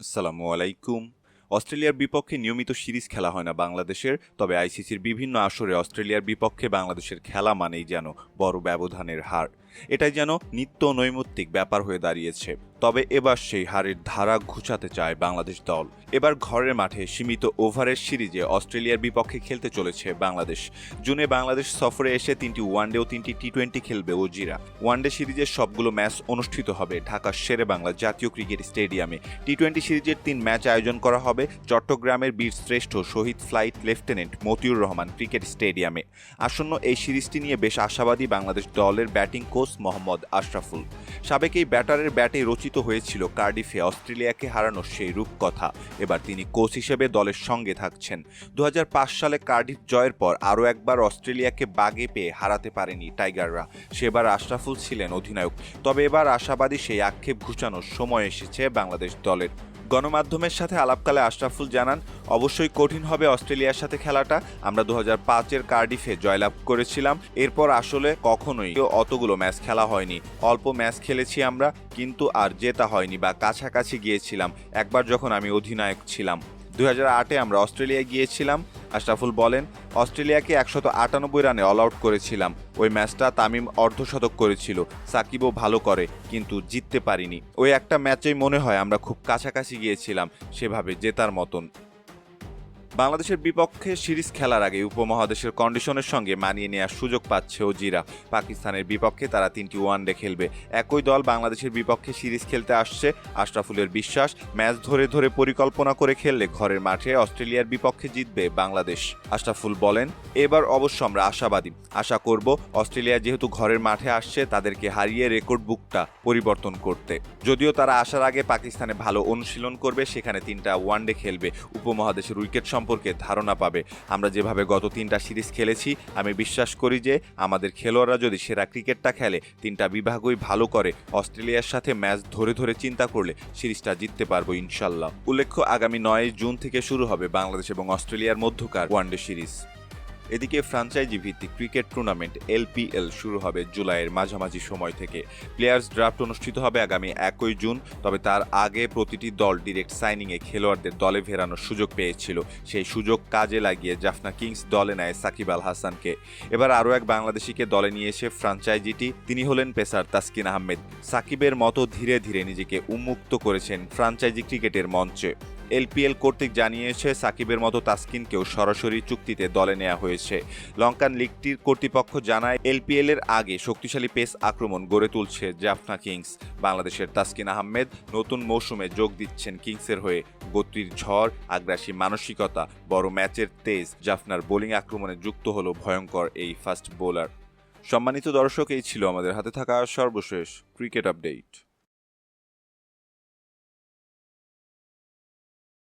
আসসালামু আলাইকুম। অস্ট্রেলিয়ার বিপক্ষে নিয়মিত সিরিজ খেলা হয় না বাংলাদেশের, তবে আইসিসির বিভিন্ন আসরে অস্ট্রেলিয়ার বিপক্ষে বাংলাদেশের খেলা মানেই যেন বড় ব্যবধানের হার। এটাই যেন নিত্য নৈমিত্তিক ব্যাপার হয়ে দাঁড়িয়েছে। তবে এবার সেই হারের ধারা ঘুচাতে চায় বাংলাদেশ দল। এবার ঘরের মাঠে সীমিত ওভারের সিরিজে অস্ট্রেলিয়ার বিপক্ষে খেলতে চলেছে বাংলাদেশ। জুনে বাংলাদেশ সফরে এসে 3টি ওয়ানডে ও 3টি টি-20 খেলবে অজিরা। ওয়ানডে সিরিজের সবগুলো ম্যাচ অনুষ্ঠিত হবে ঢাকার শেরেবাংলা জাতীয় ক্রিকেট স্টেডিয়ামে। টি-20 সিরিজের 3 ম্যাচ আয়োজন করা হবে চট্টগ্রামের বীরশ্রেষ্ঠ শহীদ flight lieutenant Motiur Rahman cricket স্টেডিয়ামে। আসন্ন এই সিরিজটি নিয়ে বেশ আশাবাদী বাংলাদেশ দলের ব্যাটিং কোচ মোহাম্মদ আশরাফুল। সাবেক এই ব্যাটারের ব্যাটে রচিত হয়েছিল কার্ডিফে অস্ট্রেলিয়াকে হারানোর সেই রূপকথা। এবার তিনি কোচ হিসেবে দলের সঙ্গে থাকছেন। 2005 সালে কার্ডিফ জয়ের পর আরও একবার অস্ট্রেলিয়াকে বাগে পেয়ে হারাতে পারেনি টাইগাররা। সেবার আশরাফুল ছিলেন অধিনায়ক। তবে এবার আশাবাদী সেই আক্ষেপ ঘুচানোর সময় এসেছে বাংলাদেশ দলের। গণমাধ্যমের সাথে আলাপকালে আশরাফুল জানান, অবশ্যই কঠিন হবে অস্ট্রেলিয়ার সাথে খেলাটা। আমরা 2005-এর কার্ডিফে জয়লাভ করেছিলাম। এরপর আসলে কখনোই অতগুলো ম্যাচ খেলা হয়নি। অল্প ম্যাচ খেলেছি আমরা, কিন্তু আর জেতা হয়নি বা কাছাকাছি গিয়েছিলাম একবার যখন আমি অধিনায়ক ছিলাম। 2008-এ আমরা অস্ট্রেলিয়ায় গিয়েছিলাম। আশরাফুল বলেন, অস্ট্রেলিয়াকে 198 রানে অল আউট করেছিলাম। ওই ম্যাচটা তামিম অর্ধশতক করেছিল, সাকিবও ভালো করে, কিন্তু জিততে পারিনি। ওই একটা ম্যাচেই মনে হয় আমরা খুব কাছাকাছি গিয়েছিলাম সেভাবে জেতার মতন। বাংলাদেশের বিপক্ষে সিরিজ খেলার আগে উপমহাদেশের কন্ডিশনের সঙ্গে মানিয়ে নেওয়ার সুযোগ পাচ্ছে অজিরা। পাকিস্তানের বিপক্ষে তারা 3টি ওয়ানডে খেলবে। একই দল বাংলাদেশের বিপক্ষে সিরিজ খেলতে আসছে। আশরাফুলের বিশ্বাস, ম্যাচ ধরে ধরে পরিকল্পনা করে খেললে ঘরের মাঠে অস্ট্রেলিয়ার বিপক্ষে জিতবে বাংলাদেশ। আশরাফুল বলেন, এবার অবশ্য আমরা আশাবাদী। আশা করব অস্ট্রেলিয়া যেহেতু ঘরের মাঠে আসছে, তাদেরকে হারিয়ে রেকর্ড বুকটা পরিবর্তন করতে। যদিও তারা আসার আগে পাকিস্তানে ভালো অনুশীলন করবে, সেখানে 3টা ওয়ানডে খেলবে, উপমহাদেশের উইকেট সম্পর্কে ধারণা পাবে। আমরা যেভাবে গত 3টা সিরিজ খেলেছি, আমি বিশ্বাস করি যে আমাদের খেলোয়াড়রা যদি সেরা ক্রিকেটটা খেলে, 3টা বিভাগই ভালো করে, অস্ট্রেলিয়ার সাথে ম্যাচ ধরে ধরে চিন্তা করলে সিরিজটা জিততে পারবো ইনশাল্লাহ। উল্লেখ্য, আগামী 9 জুন থেকে শুরু হবে বাংলাদেশ এবং অস্ট্রেলিয়ার মধ্যকার ওয়ানডে সিরিজ। এদিকে ফ্র্যাঞ্চাইজি ভিত্তিক ক্রিকেট টুর্নামেন্ট এলপিএল শুরু হবে জুলাইয়ের মাঝামাঝি সময় থেকে। প্লেয়ার্স ড্রাফট অনুষ্ঠিত হবে আগামী 1 জুন। তবে তার আগে প্রতিটি দল ডিরেক্ট সাইনিংয়ে খেলোয়াড়দের দলে ফেরানোর সুযোগ পেয়েছিল। সেই সুযোগ কাজে লাগিয়ে জাফনা কিংস দলে নেয় সাকিব আল হাসানকে। এবার আরও এক বাংলাদেশিকে দলে নিয়ে এসে ফ্র্যাঞ্চাইজিটি, তিনি হলেন পেসার তাসকিন আহমেদ। সাকিবের মতো ধীরে ধীরে নিজেকে উন্মুক্ত করেছেন ফ্র্যাঞ্চাইজি ক্রিকেটের মঞ্চে। এলপিএল কর্তৃক জানিয়েছে সাকিবের মতো তাসকিনকেও সরাসরি চুক্তিতে দলে নেওয়া হয়েছে। লঙ্কান লিগটির কর্তৃপক্ষ জানায়, এলপিএলের আগে শক্তিশালী পেস আক্রমণ গড়ে তুলছে জাফনা কিংস। বাংলাদেশের তাসকিন আহমেদ নতুন মৌসুমে যোগ দিচ্ছেন কিংসের হয়ে। গতির ঝড়, আগ্রাসী মানসিকতা, বড় ম্যাচের তেজ, জাফনার বোলিং আক্রমণে যুক্ত হলো ভয়ঙ্কর এই ফাস্ট বোলার। সম্মানিত দর্শক, এই ছিল আমাদের হাতে থাকা সর্বশেষ ক্রিকেট আপডেট।